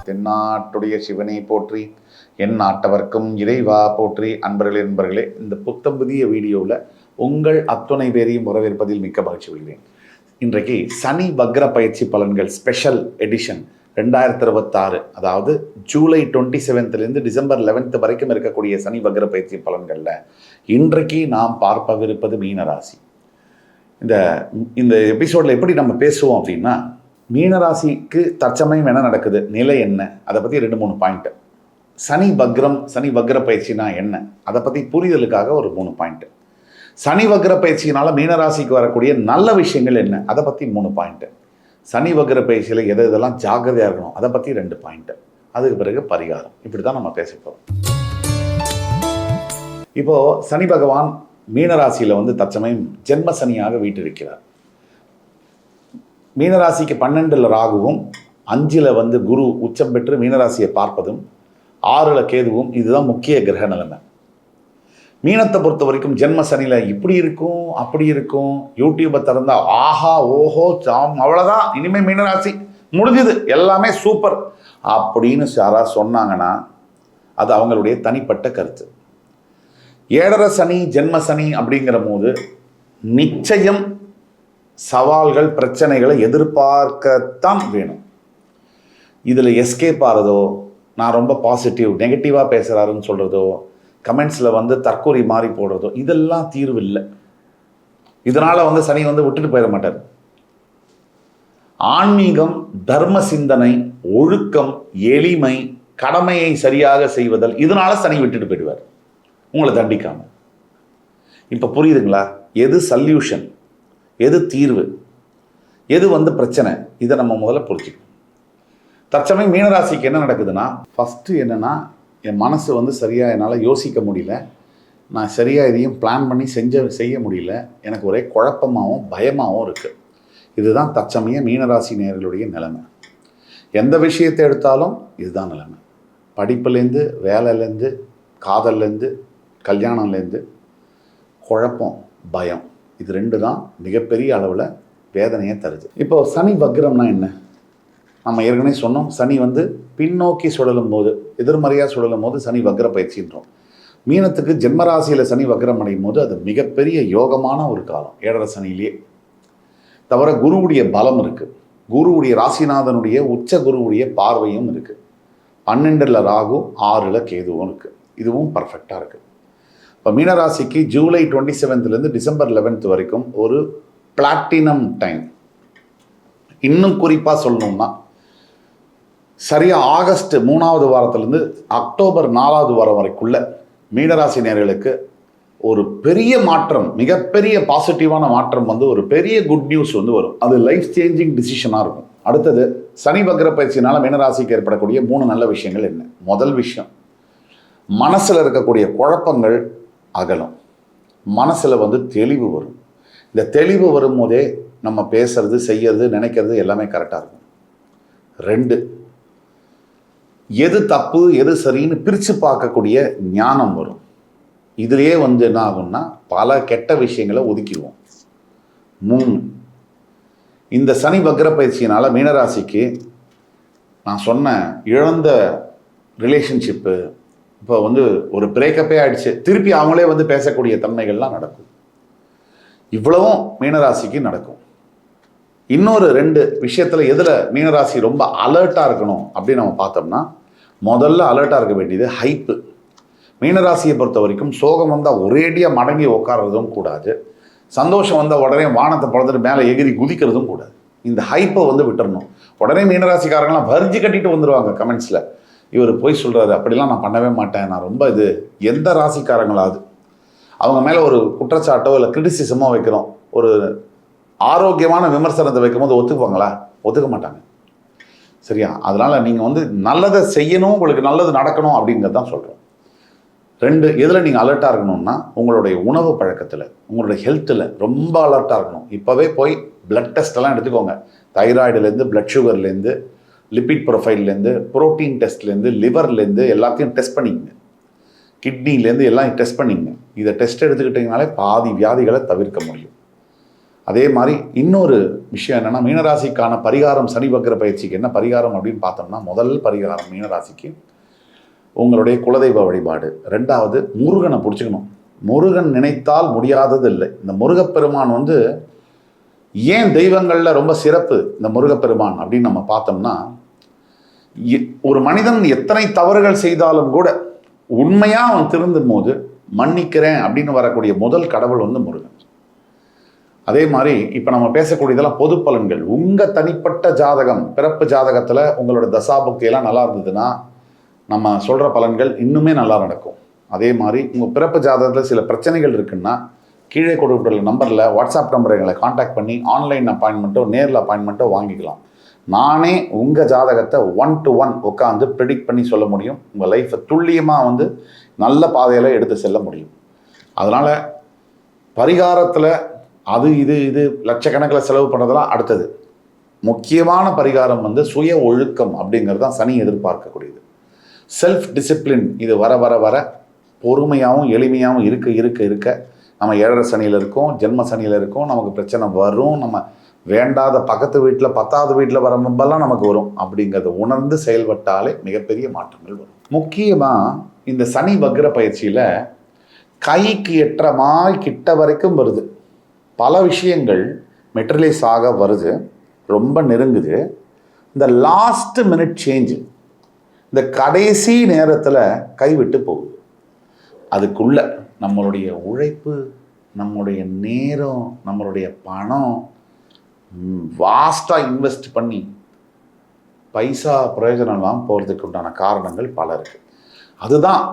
தென்னாட்டுடைய சிவனை போற்றி, என் நாட்டவர்க்கும் இறைவா போற்றி. அன்பர்களே, இந்த புத்தம் புதிய வீடியோவில் உங்கள் அத்துணை பேரையும் வரவேற்பதில் மிக்க மகிழ்ச்சி கொள்கிறேன். இன்றைக்கு சனி வக்ர பயிற்சி பலன்கள் ஸ்பெஷல் எடிஷன் 2026, அதாவது ஜூலை 27 டிசம்பர் 11 வரைக்கும் இருக்கக்கூடிய சனி வக்ர பயிற்சி பலன்களில் இன்றைக்கு நாம் பார்ப்பவிருப்பது மீனராசி. இந்த எபிசோடில் எப்படி நம்ம பேசுவோம் அப்படின்னா, மீனராசிக்கு தற்சமயம் என்ன நடக்குது, நிலை என்ன, அதை பற்றி 2-3 பாயிண்ட்டு. சனி வக்ர பயிற்சினா என்ன, அதை பற்றி புரிதலுக்காக ஒரு 3 பாயிண்ட்டு. சனி வக்ர பயிற்சியினால் மீனராசிக்கு வரக்கூடிய நல்ல விஷயங்கள் என்ன, அதை பற்றி 3 பாயிண்ட்டு. சனி வக்ர பயிற்சியில் இதெல்லாம் ஜாக்கிரதையாக இருக்கணும், அதை பற்றி 2 பாயிண்ட்டு. அதுக்கு பிறகு பரிகாரம். இப்படி தான் நம்ம பேசிப்போம். இப்போது சனி பகவான் மீனராசியில் தற்சமயம் ஜென்ம சனியாக வீட்டிருக்கிறார். மீனராசிக்கு 12 ராகுவும் 5 குரு உச்சம் பெற்று மீனராசியை பார்ப்பதும் 6 கேதுவும், இதுதான் முக்கிய கிரக நிலைமை. மீனத்தை பொறுத்த வரைக்கும் ஜென்ம சனியில் இப்படி இருக்கும் அப்படி இருக்கும். யூடியூப்பை திறந்தா ஆஹா ஓஹோ சாம் அவ்வளோதான், இனிமேல் மீனராசி முடிஞ்சுது, எல்லாமே சூப்பர் அப்படின்னு யாராவது சொன்னாங்கன்னா அது அவங்களுடைய தனிப்பட்ட கருத்து. 7.5 சனி ஜென்ம சனி அப்படிங்கிற போது நிச்சயம் சவால்கள் பிரச்சனைகளை எதிர்பார்க்கத்தான் வேணும். இதில் எஸ்கேப் ஆகிறதோ, நான் ரொம்ப பாசிட்டிவ் நெகட்டிவாக பேசுகிறாருன்னு சொல்கிறதோ, கமெண்ட்ஸில் தற்கொலை மாறி போடுறதோ, இதெல்லாம் தீர்வு இல்லை. இதனால் சனி விட்டுட்டு போயிட மாட்டார். ஆன்மீகம், தர்ம சிந்தனை, ஒழுக்கம், எளிமை, கடமையை சரியாக செய்வதல், இதனால் சனி விட்டுட்டு போயிடுவார், உங்களை தண்டிக்காமல். இப்போ புரியுதுங்களா, எது சல்யூஷன், எது தீர்வு, எது பிரச்சனை, இதை நம்ம முதல்ல புரிஞ்சுக்கணும். தற்சமயம் மீனராசிக்கு என்ன நடக்குதுன்னா, ஃபஸ்ட்டு என்னென்னா, என் மனசு சரியாக என்னால் யோசிக்க முடியல, நான் சரியாக இதையும் பிளான் பண்ணி செய்ய முடியல, எனக்கு ஒரே குழப்பமாகவும் பயமாகவும் இருக்குது. இதுதான் தற்சமயம் மீனராசி நேயர்களுடைய நிலைமை. எந்த விஷயத்தை எடுத்தாலும் இதுதான் நிலைமை. படிப்புலேருந்து, வேலையிலேருந்து, காதல்லேருந்து, கல்யாணம்லேருந்து, குழப்பம், பயம், இது 2 தான் மிகப்பெரிய அளவில் வேதனையை தருது. இப்போது சனி வக்ரம்னா என்ன? நம்ம ஏற்கனவே சொன்னோம், சனி பின்னோக்கி சுழலும் போது, எதிர்மறையாக சுழலும் போது சனி வக்ர பயிற்சின்றோம். மீனத்துக்கு ஜென்மராசியில் சனி வக்ரம் அடையும் போது அது மிகப்பெரிய யோகமான ஒரு காலம். 7.5 சனியிலேயே தவிர குருவுடைய பலம் இருக்குது, குருவுடைய ராசிநாதனுடைய உச்ச குருவுடைய பார்வையும் இருக்குது, 12 ராகு 6 கேதுவும் இருக்குது. இதுவும் பர்ஃபெக்டாக இருக்குது. இப்போ மீனராசிக்கு ஜூலை 27 டிசம்பர் 11 வரைக்கும் ஒரு பிளாட்டினம் டைம். இன்னும் குறிப்பாக சொல்லணும்னா, சரியாக ஆகஸ்ட் 3வது வாரத்திலேருந்து அக்டோபர் 4வது வாரம் வரைக்குள்ள மீனராசி நேயர்களுக்கு ஒரு பெரிய மாற்றம், மிகப்பெரிய பாசிட்டிவான மாற்றம், ஒரு பெரிய குட் நியூஸ் வரும். அது லைஃப் சேஞ்சிங் டிசிஷனாக இருக்கும். அடுத்தது, சனி வக்ர பயிற்சியினால் மீனராசிக்கு ஏற்படக்கூடிய 3 நல்ல விஷயங்கள் என்ன? முதல் விஷயம், மனசில் இருக்கக்கூடிய குழப்பங்கள் அகலும், மனசில் தெளிவு வரும். இந்த தெளிவு வரும்போதே நம்ம பேசுறது, செய்யறது, நினைக்கிறது எல்லாமே கரெக்டாக இருக்கும். 2, எது தப்பு எது சரின்னு பிரித்து பார்க்கக்கூடிய ஞானம் வரும். இதுலேயே என்ன ஆகும்னா, பல கெட்ட விஷயங்களை ஒதுக்கிடுவோம். 3, இந்த சனி வக்ர பயிற்சியினால் மீனராசிக்கு நான் சொன்ன இழந்த ரிலேஷன்ஷிப்பு இப்போ ஒரு பிரேக்கப்பே ஆயிடுச்சு, திருப்பி அவங்களே பேசக்கூடிய தன்மைகள்லாம் நடக்கும். இவ்வளவும் மீனராசிக்கு நடக்கும். இன்னொரு 2 விஷயத்தில் எதில் மீனராசி ரொம்ப அலர்ட்டாக இருக்கணும் அப்படின்னு நம்ம பார்த்தோம்னா, முதல்ல அலர்ட்டாக இருக்க வேண்டியது ஹைப்பு. மீனராசியை பொறுத்த வரைக்கும் சோகம் வந்தால் ஒரேடியாக மடங்கி உட்கார்றதும் கூடாது, சந்தோஷம் வந்தால் உடனே வானத்தை பழந்துட்டு மேலே எகிரி குதிக்கிறதும் கூடாது. இந்த ஹைப்பை விட்டுறணும். உடனே மீனராசிக்காரங்களாம் வரிஞ்சு கட்டிட்டு வந்துடுவாங்க கமெண்ட்ஸில், இவர் போய் சொல்கிறாரு, அப்படிலாம் நான் பண்ணவே மாட்டேன், நான் ரொம்ப எந்த ராசிக்காரங்களாவது அவங்க மேலே ஒரு குற்றச்சாட்டோ இல்லை கிரிட்டிசிசமோ வைக்கிறோம், ஒரு ஆரோக்கியமான விமர்சனத்தை வைக்கும்போது ஒத்துக்குவாங்களா? ஒத்துக்க மாட்டாங்க. சரியா? அதனால் நீங்கள் நல்லதை செய்யணும், உங்களுக்கு நல்லது நடக்கணும் அப்படிங்கிறது தான் சொல்கிறோம். 2, எதில் நீங்கள் அலர்ட்டாக இருக்கணும்னா, உங்களுடைய உணவு பழக்கத்தில், உங்களுடைய ஹெல்த்தில் ரொம்ப அலர்ட்டாக இருக்கணும். இப்போவே போய் பிளட் டெஸ்ட்டெல்லாம் எடுத்துக்கோங்க. தைராய்டுலேருந்து, பிளட் சுகர்லேருந்து, லிபிட் ப்ரொஃபைல்லேருந்து, ப்ரோட்டீன் டெஸ்ட்லேருந்து, லிவர்லேருந்து எல்லாத்தையும் டெஸ்ட் பண்ணிக்கங்க. கிட்னிலேருந்து எல்லாம் டெஸ்ட் பண்ணிங்க. இதை டெஸ்ட் எடுத்துக்கிட்டிங்கனாலே பாதி வியாதிகளை தவிர்க்க முடியும். அதே மாதிரி இன்னொரு விஷயம் என்னென்னா, மீனராசிக்கான பரிகாரம், சனி வக்ர பயிற்சிக்கு என்ன பரிகாரம் அப்படின்னு பார்த்தோம்னா, முதல் பரிகாரம் மீனராசிக்கு உங்களுடைய குலதெய்வ வழிபாடு. ரெண்டாவது, முருகனை பிடிச்சிக்கணும். முருகன் நினைத்தால் முடியாதது இல்லை. இந்த முருகப்பெருமான் ஏன் தெய்வங்களில் ரொம்ப சிறப்பு இந்த முருகப்பெருமான் அப்படின்னு நம்ம பார்த்தோம்னா, ஒரு மனிதன் எத்தனை தவறுகள் செய்தாலும் கூட உண்மையாக அவன் திருந்தும் போது மன்னிக்கிறேன் அப்படின்னு வரக்கூடிய முதல் கடவுள் முருகன். அதே மாதிரி இப்போ நம்ம பேசக்கூடியதெல்லாம் பொது பலன்கள். உங்கள் தனிப்பட்ட ஜாதகம், பிறப்பு ஜாதகத்தில் உங்களோட தசாபுக்தியெல்லாம் நல்லா இருந்ததுன்னா நம்ம சொல்கிற பலன்கள் இன்னுமே நல்லா நடக்கும். அதே மாதிரி உங்கள் பிறப்பு ஜாதகத்தில் சில பிரச்சனைகள் இருக்குன்னா கீழே கொடுக்கப்பட்டுள்ள நம்பரில், வாட்ஸ்அப் நம்பரை எங்களை காண்டாக்ட் பண்ணி ஆன்லைன் அப்பாயின்மெண்ட்டோ நேரில் அப்பாயின்மெண்ட்டோ வாங்கிக்கலாம். நானே உங்கள் ஜாதகத்தை 1-to-1 உட்காந்து ப்ரெடிக்ட் பண்ணி சொல்ல முடியும். உங்கள் லைஃப்பை துல்லியமாக நல்ல பாதையில் எடுத்து செல்ல முடியும். அதனால் பரிகாரத்தில் அது இது லட்சக்கணக்கில் செலவு பண்ணுறதெல்லாம் அடுத்தது. முக்கியமான பரிகாரம் சுய ஒழுக்கம் அப்படிங்கிறது தான் சனி எதிர்பார்க்கக்கூடியது. செல்ஃப் டிசிப்ளின் இது வர வர வர பொறுமையாகவும் எளிமையாகவும் இருக்க நம்ம 7.5 சனியில் இருக்கோம், ஜென்ம சனியில் இருக்கோம், நமக்கு பிரச்சனை வரும். நம்ம வேண்டாத பக்கத்து வீட்டில் 10வது வீட்டில் வர முன்பெல்லாம் நமக்கு வரும். அப்படிங்கிறத உணர்ந்து செயல்பட்டாலே மிகப்பெரிய மாற்றங்கள் வரும். முக்கியமாக இந்த சனி வக்ர பயிற்சியில் கைக்கு எட்டுற மாதிரி கிட்ட வரைக்கும் வருது. பல விஷயங்கள் மெட்டீரியலைஸ் ஆக வருது, ரொம்ப நெருங்குது. இந்த லாஸ்ட் மினிட் சேஞ்சு, இந்த கடைசி நேரத்தில் கைவிட்டு போகுது. அதுக்குள்ள நம்மளுடைய உழைப்பு, நம்மளுடைய நேரம், நம்மளுடைய பணம் வாஸ்டாக இன்வெஸ்ட் பண்ணி பைசா பிரயோஜனம்லாம் போகிறதுக்கு உண்டான காரணங்கள் பல இருக்குது. அதுதான்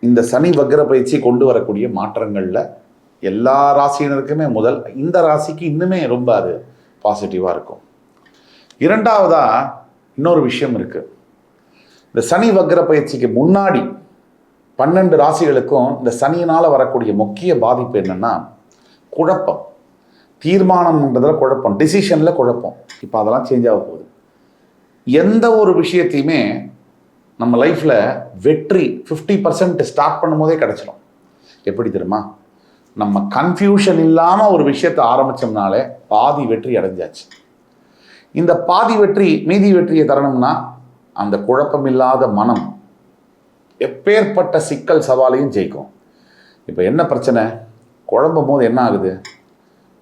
இந்த சனி வக்ர பயிற்சி கொண்டு வரக்கூடிய மாற்றங்களில் எல்லா ராசியினருக்குமே முதல், இந்த ராசிக்கு இன்னுமே ரொம்ப அது பாசிட்டிவாக இருக்கும். இரண்டாவதாக இன்னொரு விஷயம் இருக்குது. இந்த சனி வக்ர பயிற்சிக்கு முன்னாடி 12 ராசிகளுக்கும் இந்த சனியினால் வரக்கூடிய முக்கிய பாதிப்பு என்னென்னா குழப்பம். தீர்மானம்ன்றதில் குழப்பம், டிசிஷனில் குழப்பம். இப்போ அதெல்லாம் சேஞ்ச் ஆக போகுது. எந்த ஒரு விஷயத்தையுமே நம்ம லைஃப்பில் வெற்றி 50% ஸ்டார்ட் பண்ணும் போதே கிடச்சிடும். எப்படி தெரியுமா? நம்ம கன்ஃபியூஷன் இல்லாமல் ஒரு விஷயத்தை ஆரம்பித்தோம்னாலே பாதி வெற்றி அடைஞ்சாச்சு. இந்த பாதி வெற்றி மீதி வெற்றியை தரணும்னா அந்த குழப்பம் இல்லாத மனம் எப்பேற்பட்ட சிக்கல் சவாலையும் ஜெயிக்கும். இப்போ என்ன பிரச்சனை? குழம்பும் போது என்ன ஆகுது?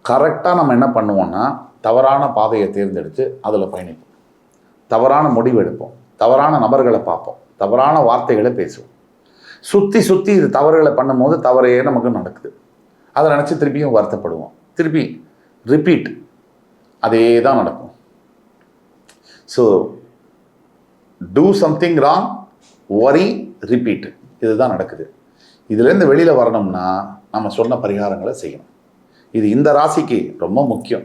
கரெக்டாக நம்ம என்ன பண்ணுவோம்னா தவறான பாதையை தேர்ந்தெடுத்து அதில் பயணிப்போம், தவறான முடிவு எடுப்போம், தவறான நபர்களை பார்ப்போம், தவறான வார்த்தைகளை பேசுவோம். சுற்றி இது தவறுகளை பண்ணும்போது தவறே நமக்கு நடக்குது. அதை நினச்சி திருப்பியும் வருத்தப்படுவோம், திருப்பி ரிப்பீட், அதே தான் நடக்கும். ஸோ டூ சம்திங் ராங், வரி, ரிப்பீட், இதுதான் நடக்குது. இதுலேருந்து வெளியில் வரணும்னா நம்ம சொன்ன பரிகாரங்களை செய்யணும். இது இந்த ராசிக்கு ரொம்ப முக்கியம்.